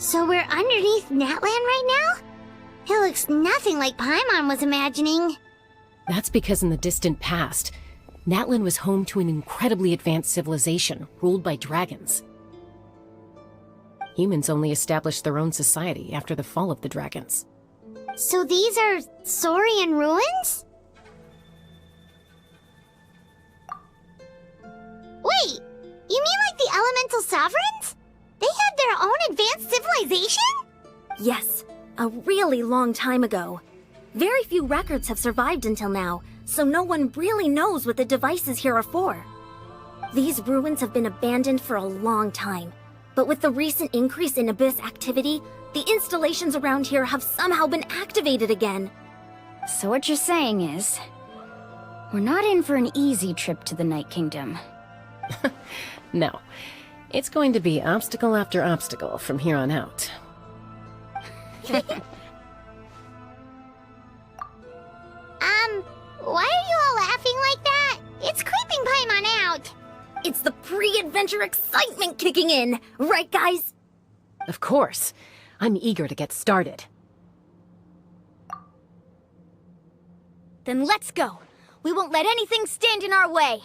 So we're underneath Natlan right now? It looks nothing like Paimon was imagining. That's because in the distant past, Natlan was home to an incredibly advanced civilization ruled by dragons. Humans only established their own society after the fall of the dragons. So these are Saurian ruins? Wait, you mean like the elemental sovereigns? They had their own advanced civilization? Yes, a really long time ago. Very few records have survived until now, so no one really knows what the devices here are for. These ruins have been abandoned for a long time, but with the recent increase in Abyss activity, the installations around here have somehow been activated again. So what you're saying is, we're not in for an easy trip to the Night Kingdom. No. It's going to be obstacle after obstacle from here on out. Why are you all laughing like that? It's creeping Paimon out. It's the pre-adventure excitement kicking in, right guys? Of course. I'm eager to get started. Then let's go. We won't let anything stand in our way.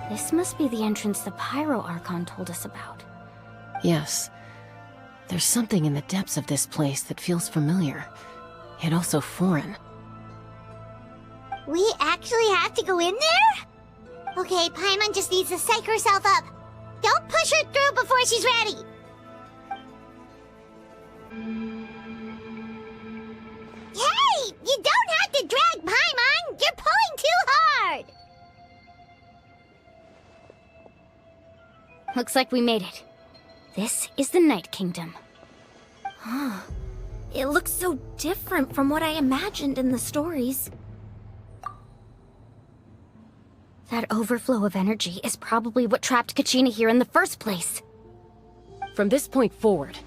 This must be the entrance the Pyro Archon told us about. Yes. There's something in the depths of this place that feels familiar, yet also foreign. We actually have to go in there? Okay, Paimon just needs to psych herself up. Don't push her through before she's ready. Hey! You don't have to drag Paimon! You're pulling too hard! Looks like we made it. This is the Night Kingdom. It looks so different from what I imagined in the stories. That overflow of energy is probably what trapped Kachina here in the first place. From this point forward,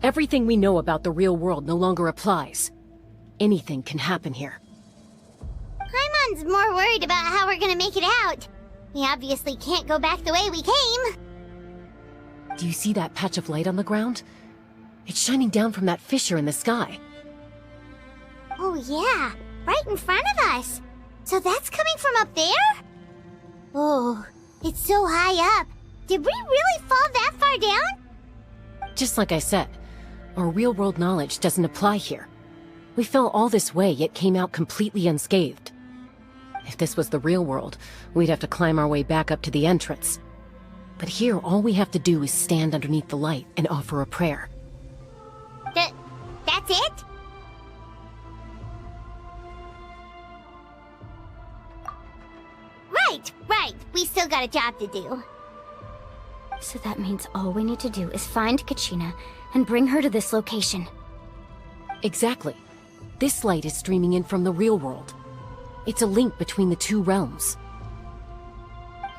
everything we know about the real world no longer applies. Anything can happen here. Paimon's more worried about how we're gonna make it out. We obviously can't go back the way we came. Do you see that patch of light on the ground? It's shining down from that fissure in the sky. Oh yeah, right in front of us. So that's coming from up there? Oh, it's so high up. Did we really fall that far down? Just like I said, our real-world knowledge doesn't apply here. We fell all this way, yet came out completely unscathed. If this was the real world, we'd have to climb our way back up to the entrance. But here, all we have to do is stand underneath the light and offer a prayer. That's it? Right. We still got a job to do. So that means all we need to do is find Kachina and bring her to this location. Exactly. This light is streaming in from the real world. It's a link between the two realms.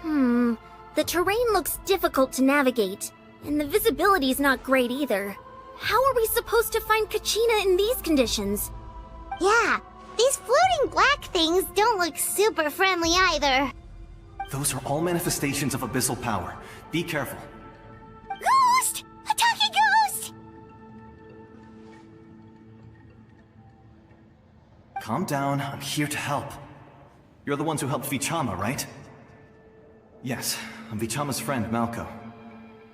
The terrain looks difficult to navigate, and the visibility's not great either. How are we supposed to find Kachina in these conditions? Yeah, these floating black things don't look super friendly either. Those are all manifestations of abyssal power. Be careful. Ghost! A talking ghost! Calm down, I'm here to help. You're the ones who helped Vichama, right? Yes, I'm Vichama's friend, Malko.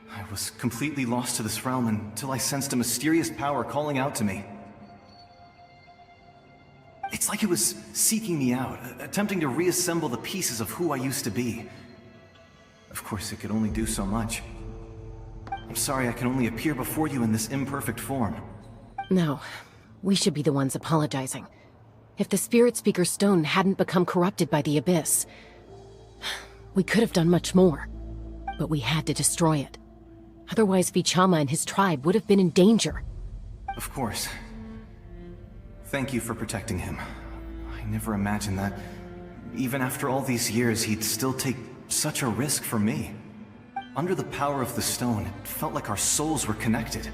I was completely lost to this realm until I sensed a mysterious power calling out to me. It's like it was seeking me out, attempting to reassemble the pieces of who I used to be. Of course, it could only do so much. I'm sorry I can only appear before you in this imperfect form. No, we should be the ones apologizing. If the Spirit Speaker Stone hadn't become corrupted by the Abyss, we could have done much more. But we had to destroy it. Otherwise, Vichama and his tribe would have been in danger. Of course. Thank you for protecting him. I never imagined that, even after all these years, he'd still take such a risk for me. Under the power of the stone, it felt like our souls were connected.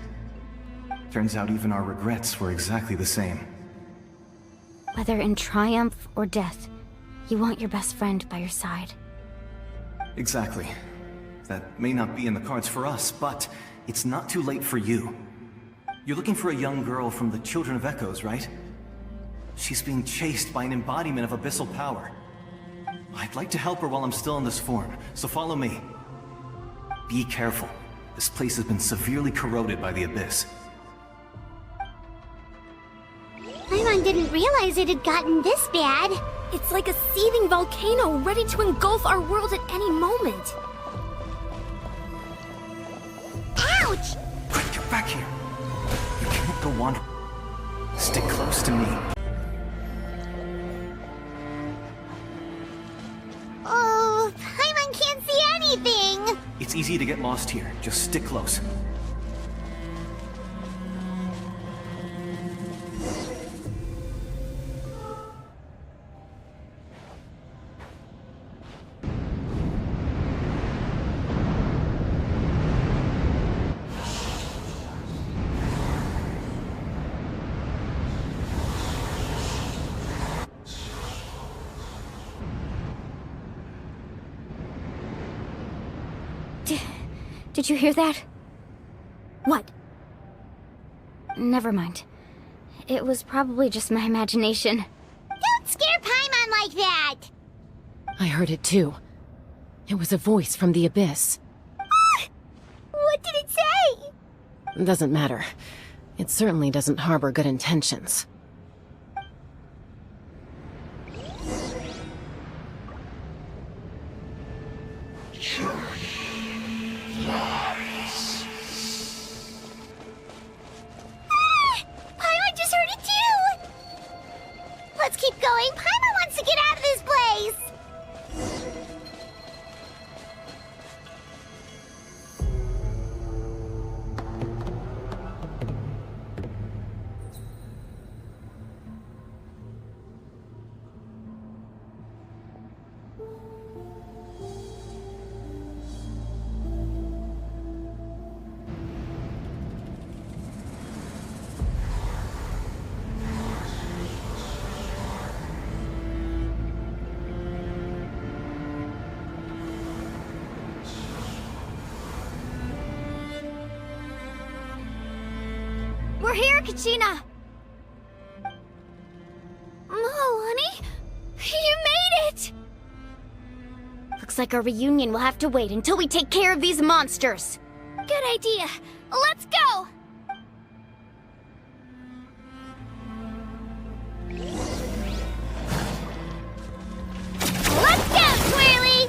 Turns out even our regrets were exactly the same. Whether in triumph or death, you want your best friend by your side. Exactly. That may not be in the cards for us, but it's not too late for you. You're looking for a young girl from the Children of Echoes, right? She's being chased by an embodiment of abyssal power. I'd like to help her while I'm still in this form, so follow me. Be careful. This place has been severely corroded by the Abyss. Paimon didn't realize it had gotten this bad. It's like a seething volcano ready to engulf our world at any moment. Ouch! Quick, get back here! You can't go wandering. Stick close to me. Oh, Paimon can't see anything! It's easy to get lost here. Just stick close. Did you hear that? What? Never mind. It was probably just my imagination. Don't scare Paimon like that! I heard it too. It was a voice from the Abyss. What did it say? Doesn't matter. It certainly doesn't harbor good intentions. Paimon just heard it too! Let's keep going. Paimon wants to get out of this place! We're here, Kachina! Honey? You made it! Looks like our reunion will have to wait until we take care of these monsters. Good idea. Let's go! Let's go, Twirly!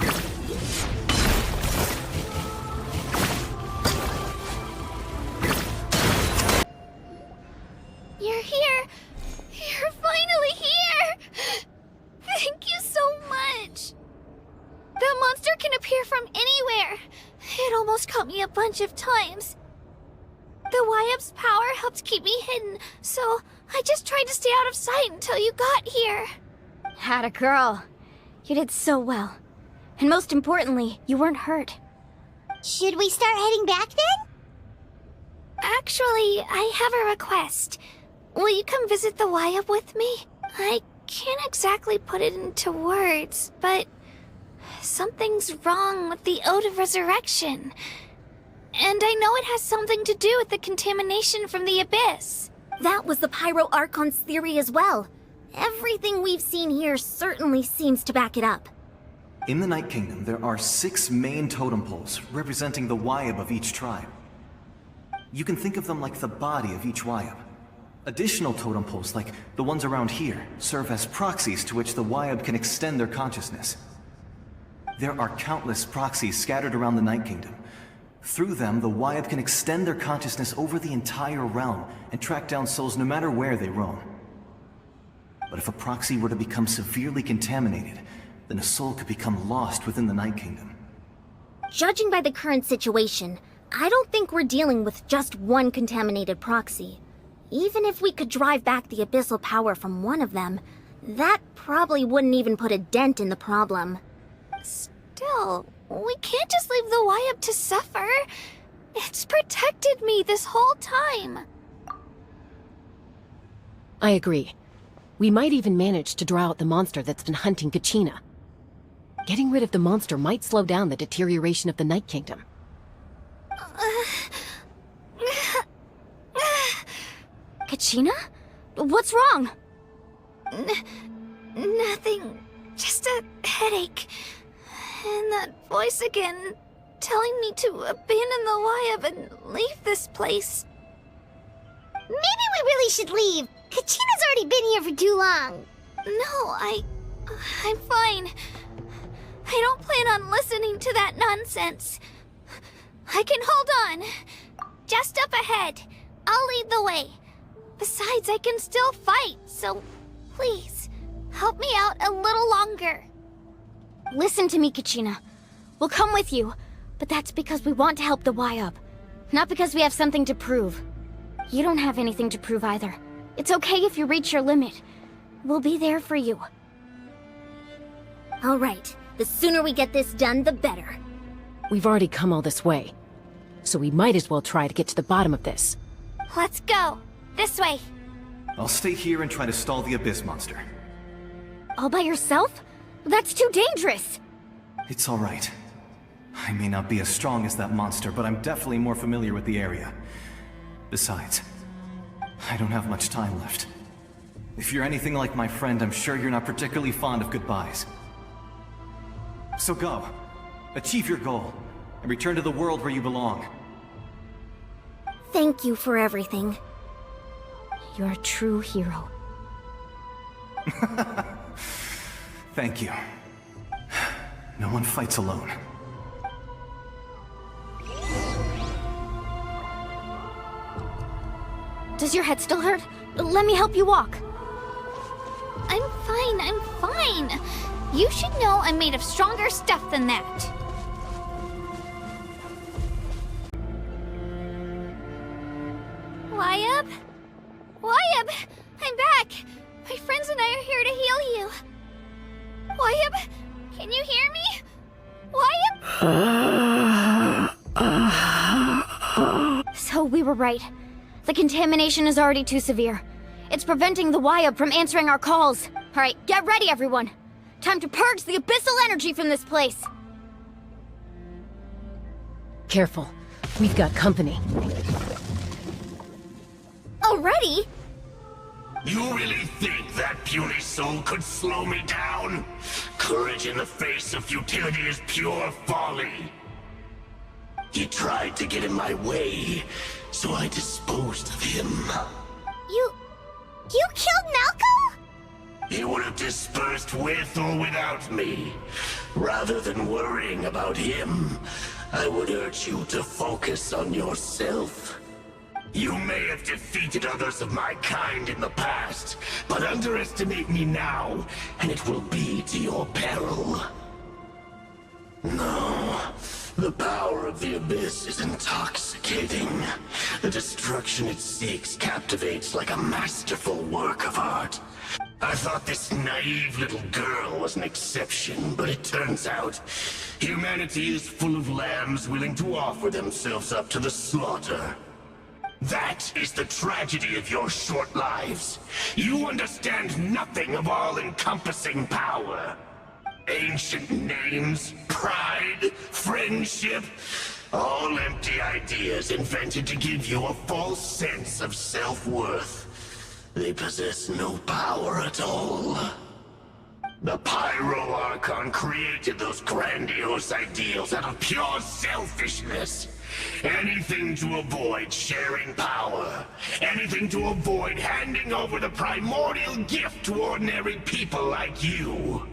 You're here! You're finally here! Thank you so much! That monster can appear from anywhere! It almost caught me a bunch of times. The Wyab's power helped keep me hidden, so I just tried to stay out of sight until you got here. Atta girl. You did so well. And most importantly, you weren't hurt. Should we start heading back then? Actually, I have a request. Will you come visit the Wyab with me? I can't exactly put it into words, but something's wrong with the Ode of Resurrection. And I know it has something to do with the contamination from the Abyss. That was the Pyro Archon's theory as well. Everything we've seen here certainly seems to back it up. In the Night Kingdom, there are 6 main totem poles representing the Wyab of each tribe. You can think of them like the body of each Wyab. Additional totem poles, like the ones around here, serve as proxies to which the Wyab can extend their consciousness. There are countless proxies scattered around the Night Kingdom. Through them, the Wyab can extend their consciousness over the entire realm and track down souls no matter where they roam. But if a proxy were to become severely contaminated, then a soul could become lost within the Night Kingdom. Judging by the current situation, I don't think we're dealing with just one contaminated proxy. Even if we could drive back the abyssal power from one of them, that probably wouldn't even put a dent in the problem. Still, we can't just leave the Wyab to suffer. It's protected me this whole time. I agree. We might even manage to draw out the monster that's been hunting Kachina. Getting rid of the monster might slow down the deterioration of the Night Kingdom. Kachina? What's wrong? Nothing. Just a headache. And that voice again, telling me to abandon the Wayab and leave this place. Maybe we really should leave. Kachina's already been here for too long. No, I'm fine. I don't plan on listening to that nonsense. I can hold on. Just up ahead. I'll lead the way. Besides, I can still fight, so please, help me out a little longer. Listen to me, Kachina. We'll come with you, but that's because we want to help the Wayab. Not because we have something to prove. You don't have anything to prove either. It's okay if you reach your limit. We'll be there for you. All right. The sooner we get this done, the better. We've already come all this way, so we might as well try to get to the bottom of this. Let's go. This way. I'll stay here and try to stall the Abyss Monster. All by yourself? That's too dangerous! It's all right. I may not be as strong as that monster, but I'm definitely more familiar with the area. Besides, I don't have much time left. If you're anything like my friend, I'm sure you're not particularly fond of goodbyes. So go. Achieve your goal, and return to the world where you belong. Thank you for everything. You're a true hero. Thank you. No one fights alone. Does your head still hurt? Let me help you walk. I'm fine. You should know I'm made of stronger stuff than that. Wayab? Wayab! I'm back! My friends and I are here to heal you. Wayab, can you hear me? Wayab? So we were right. The contamination is already too severe. It's preventing the Wayab from answering our calls. Alright, get ready everyone. Time to purge the abyssal energy from this place. Careful. We've got company. Already? You really think that puny soul could slow me down? Courage in the face of futility is pure folly. He tried to get in my way, so I disposed of him. You killed Malcolm? He would have dispersed with or without me. Rather than worrying about him, I would urge you to focus on yourself. You may have defeated others of my kind in the past, but underestimate me now, and it will be to your peril. No, the power of the Abyss is intoxicating. The destruction it seeks captivates like a masterful work of art. I thought this naive little girl was an exception, but it turns out humanity is full of lambs willing to offer themselves up to the slaughter. That is the tragedy of your short lives. You understand nothing of all-encompassing power. Ancient names, pride, friendship, all empty ideas invented to give you a false sense of self-worth. They possess no power at all. The Pyro Archon created those grandiose ideals out of pure selfishness. Anything to avoid sharing power. Anything to avoid handing over the primordial gift to ordinary people like you.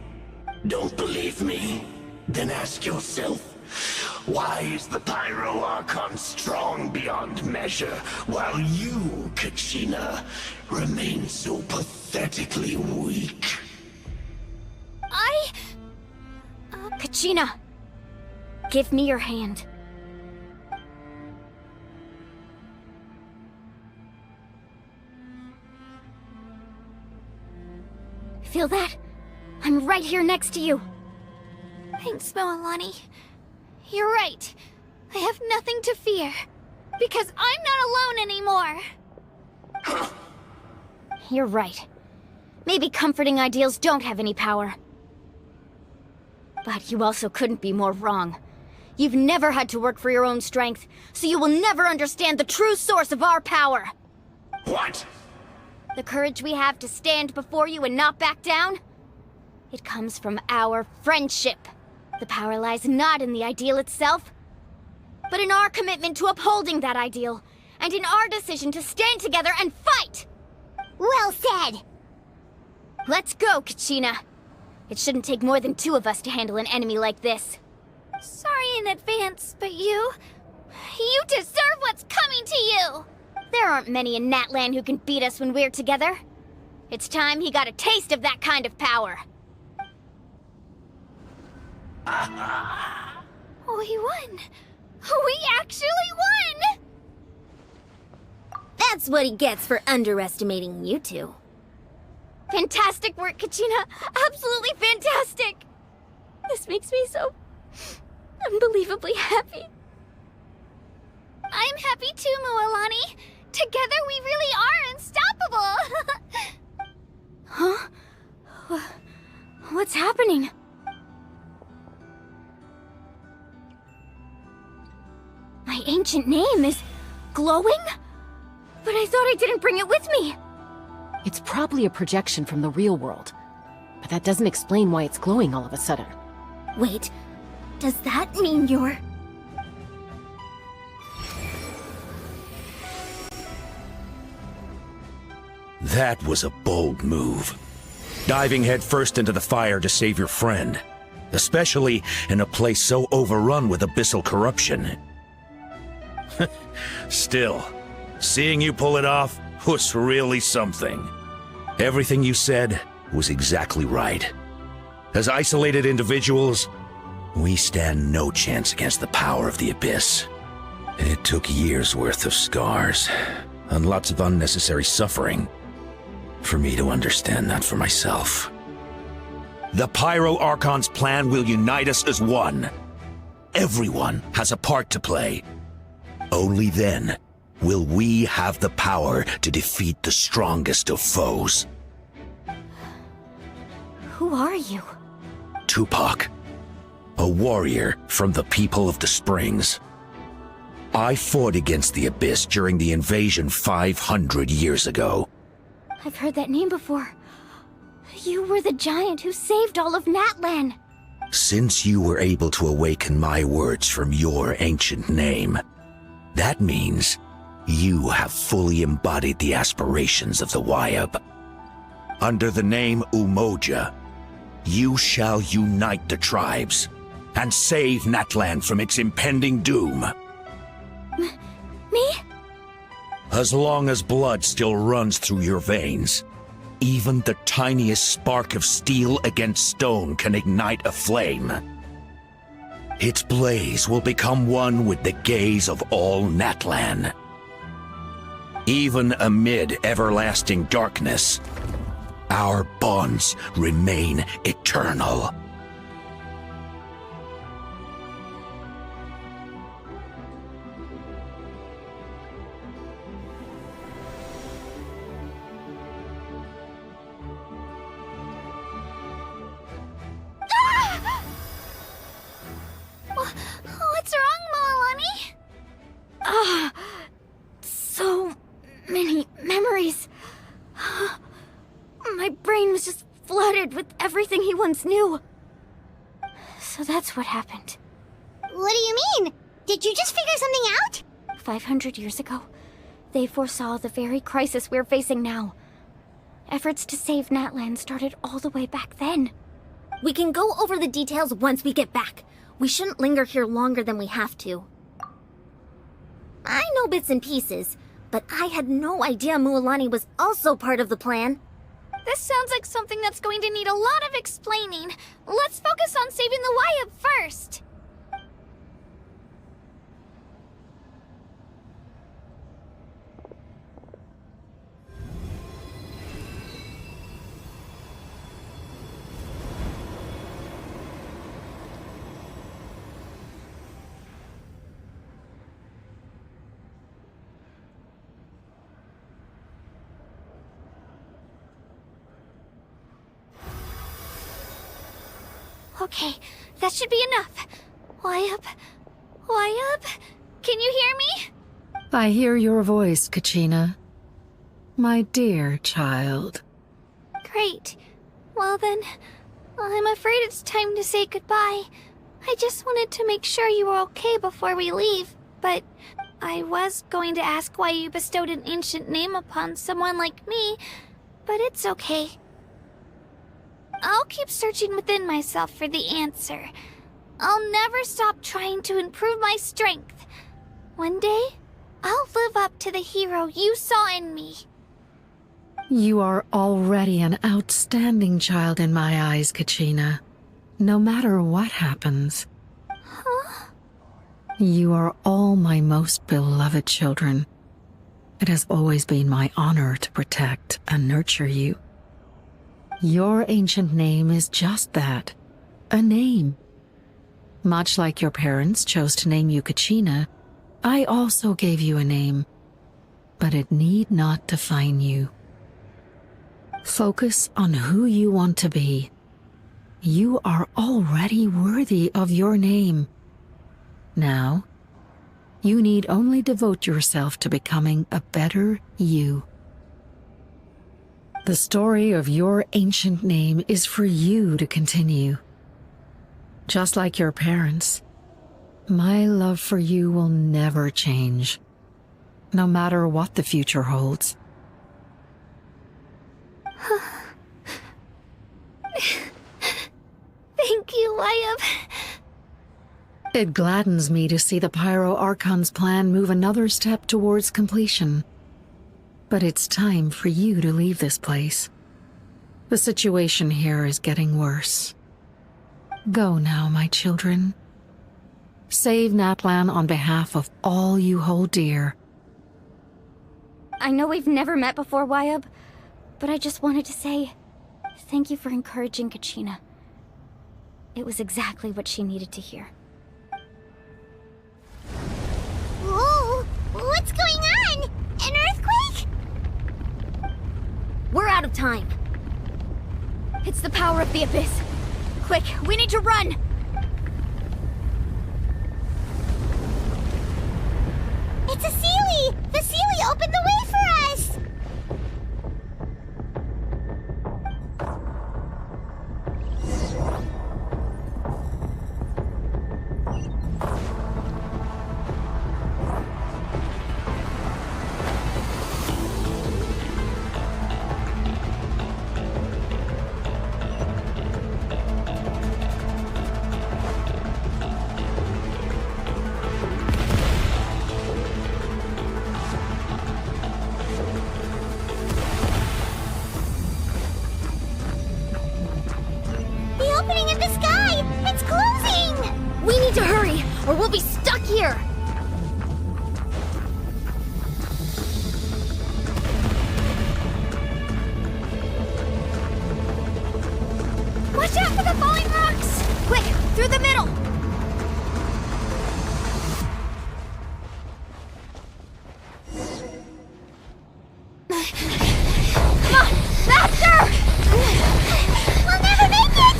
Don't believe me? Then ask yourself, why is the Pyro Archon strong beyond measure, while you, Kachina, remain so pathetically weak? Kachina! Give me your hand. Feel that? I'm right here next to you. Thanks, Moalani. You're right. I have nothing to fear. Because I'm not alone anymore. You're right. Maybe comforting ideals don't have any power. But you also couldn't be more wrong. You've never had to work for your own strength, so you will never understand the true source of our power. What? The courage we have to stand before you and not back down? It comes from our friendship. The power lies not in the ideal itself, but in our commitment to upholding that ideal, and in our decision to stand together and fight! Well said! Let's go, Kachina. It shouldn't take more than 2 of us to handle an enemy like this. Sorry in advance, but you deserve what's coming to you! There aren't many in Natlan who can beat us when we're together. It's time he got a taste of that kind of power. We won! We actually won! That's what he gets for underestimating you two. Fantastic work, Kachina! Absolutely fantastic! This makes me so unbelievably happy. I'm happy too, Mualani. Together we really are unstoppable! Huh? What's happening? My ancient name is glowing? But I thought I didn't bring it with me. It's probably a projection from the real world. But that doesn't explain why it's glowing all of a sudden. Wait, does that mean you're... That was a bold move. Diving headfirst into the fire to save your friend. Especially in a place so overrun with abyssal corruption. Still, seeing you pull it off was really something. Everything you said was exactly right. As isolated individuals, we stand no chance against the power of the Abyss. It took years' worth of scars, and lots of unnecessary suffering, for me to understand that for myself. The Pyro Archon's plan will unite us as one. Everyone has a part to play. Only then will we have the power to defeat the strongest of foes. Who are you? Tupac, a warrior from the people of the Springs. I fought against the Abyss during the invasion 500 years ago. I've heard that name before. You were the giant who saved all of Natlan. Since you were able to awaken my words from your ancient name, that means you have fully embodied the aspirations of the Wyab. Under the name Umoja, you shall unite the tribes and save Natlan from its impending doom. Me? As long as blood still runs through your veins, even the tiniest spark of steel against stone can ignite a flame. Its blaze will become one with the gaze of all Natlan. Even amid everlasting darkness, our bonds remain eternal. What's wrong, Mualani? So many memories. My brain was just flooded with everything he once knew. So that's what happened. What do you mean? Did you just figure something out? 500 years ago, they foresaw the very crisis we're facing now. Efforts to save Natlan started all the way back then. We can go over the details once we get back. We shouldn't linger here longer than we have to. I know bits and pieces, but I had no idea Mualani was also part of the plan. This sounds like something that's going to need a lot of explaining. Let's focus on saving the Wyab first. Okay, that should be enough. Why up? Can you hear me? I hear your voice, Kachina. My dear child. Great. Well then, I'm afraid it's time to say goodbye. I just wanted to make sure you were okay before we leave, but I was going to ask why you bestowed an ancient name upon someone like me, but it's okay. I'll keep searching within myself for the answer. I'll never stop trying to improve my strength. One day, I'll live up to the hero you saw in me. You are already an outstanding child in my eyes, Kachina. No matter what happens. Huh? You are all my most beloved children. It has always been my honor to protect and nurture you. Your ancient name is just that, a name. Much like your parents chose to name you Kachina, I also gave you a name, but it need not define you. Focus on who you want to be. You are already worthy of your name. Now, you need only devote yourself to becoming a better you. The story of your ancient name is for you to continue. Just like your parents, my love for you will never change, no matter what the future holds. Thank you, Wyatt. It gladdens me to see the Pyro Archon's plan move another step towards completion. But it's time for you to leave this place. The situation here is getting worse. Go now, my children. Save Natlan on behalf of all you hold dear. I know we've never met before, Wyatt, but I just wanted to say thank you for encouraging Kachina. It was exactly what she needed to hear. Whoa! What's going on? An earthquake? We're out of time. It's the power of the Abyss. Quick, we need to run! It's a Sealy! The Sealy opened the way for us! Or we'll be stuck here! Watch out for the falling rocks! Quick, through the middle! Come on, faster! We'll never make it!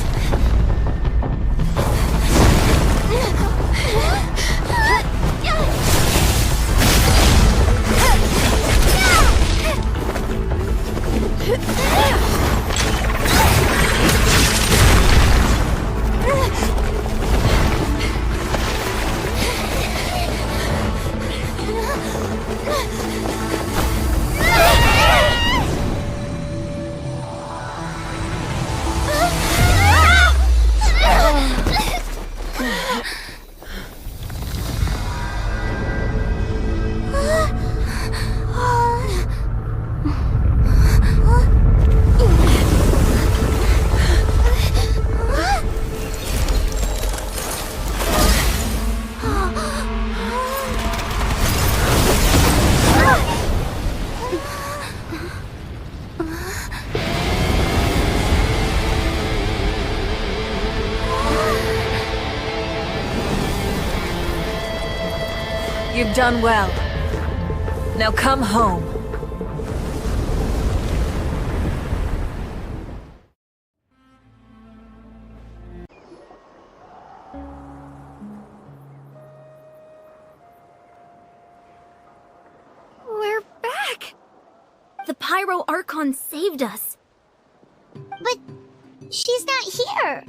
You've done well. Now come home. Pyro Archon saved us. But she's not here.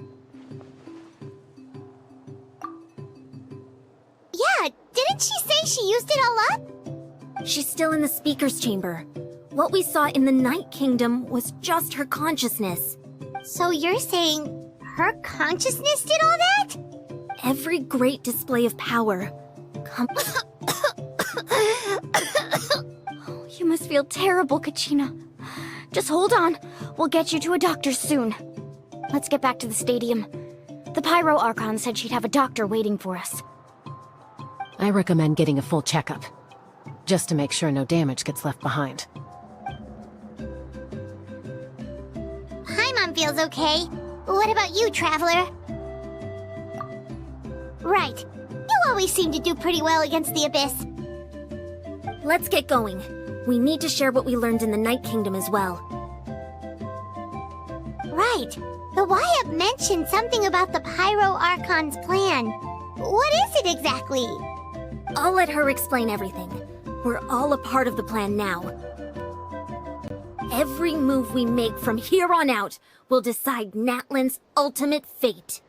Yeah, didn't she say she used it all up? She's still in the Speaker's Chamber. What we saw in the Night Kingdom was just her consciousness. So you're saying her consciousness did all that? Every great display of power. You must feel terrible, Kachina. Just hold on. We'll get you to a doctor soon. Let's get back to the stadium. The Pyro Archon said she'd have a doctor waiting for us. I recommend getting a full checkup, just to make sure no damage gets left behind. Paimon feels okay. What about you, Traveler? Right. You always seem to do pretty well against the Abyss. Let's get going. We need to share what we learned in the Night Kingdom as well. Right. The Wyatt mentioned something about the Pyro Archon's plan. What is it exactly? I'll let her explain everything. We're all a part of the plan now. Every move we make from here on out will decide Natlan's ultimate fate.